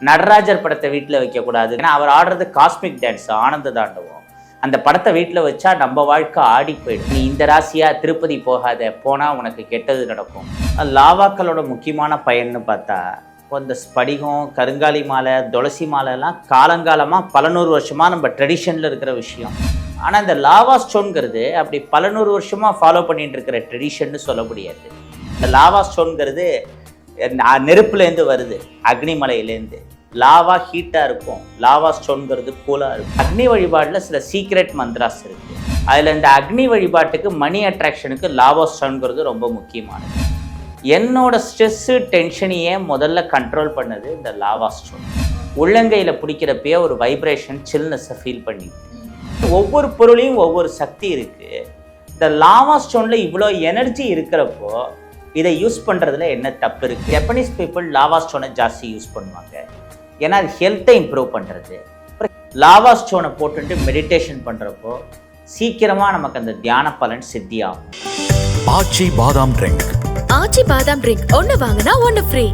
நடராஜர் படத்தை வீட்டில் வைக்கக்கூடாது, ஏன்னா அவர் ஆடுறது காஸ்மிக் டான்ஸ், ஆனந்த தாண்டவம். அந்த படத்தை வீட்டில் வச்சா நம்ம வாழ்க்கை ஆடி போயிடும். நீ இந்த ராசியா திருப்பதி போகாத, போனால் உனக்கு கெட்டது நடக்கும். லாவாக்களோட முக்கியமான பயன்னு பார்த்தா இந்த ஸ்படிகம், கருங்காலி மாலை, துளசி மாலைலாம் காலங்காலமாக பல நூறு வருஷமாக நம்ம ட்ரெடிஷனில் இருக்கிற விஷயம். ஆனால் இந்த லாவா ஸ்டோன்கிறது அப்படி பல நூறு வருஷமாக ஃபாலோ பண்ணிட்டு இருக்கிற ட்ரெடிஷன்னு சொல்ல முடியாது. இந்த லாவா ஸ்டோன்கிறது நெருப்புலேருந்து வருது, அக்னிமலையிலேருந்து. லாவா ஹீட்டாக இருக்கும், லாவா ஸ்டோன்கிறது கூலாக இருக்கும். அக்னி வழிபாட்டில் சில சீக்ரெட் மந்த்ராஸ் இருக்குது. அதில் இந்த அக்னி வழிபாட்டுக்கு மணி அட்ராக்ஷனுக்கு லாவா ஸ்டோன்கிறது ரொம்ப முக்கியமானது. என்னோட ஸ்ட்ரெஸ்ஸு டென்ஷனையே முதல்ல கண்ட்ரோல் பண்ணது இந்த லாவா ஸ்டோன். உள்ளங்கையில் பிடிக்கிறப்பயே ஒரு வைப்ரேஷன், சில்னஸை ஃபீல் பண்ணி. ஒவ்வொரு பொருளையும் ஒவ்வொரு சக்தி இருக்குது. இந்த லாவா ஸ்டோனில் இவ்வளோ எனர்ஜி இருக்கிறப்போ இதை யூஸ் பண்ணுறதுல என்ன தப்பு இருக்குது? ஜப்பனீஸ் பீப்புள் லாவா ஸ்டோனை ஜாஸ்தி யூஸ் பண்ணுவாங்க, ஏன்னா அது ஹெல்த்தை இம்ப்ரூவ் பண்ணுறது. லாவா ஸ்டோனை போட்டுட்டு மெடிடேஷன் பண்ணுறப்போ சீக்கிரமாக நமக்கு அந்த தியான பலன் சித்தியாகும். ஆச்சி பாதாம் ட்ரிங்க். ஆச்சி பாதாம் ட்ரிங்க் ஒன்று வாங்கினா ஒன்று ஃப்ரீ.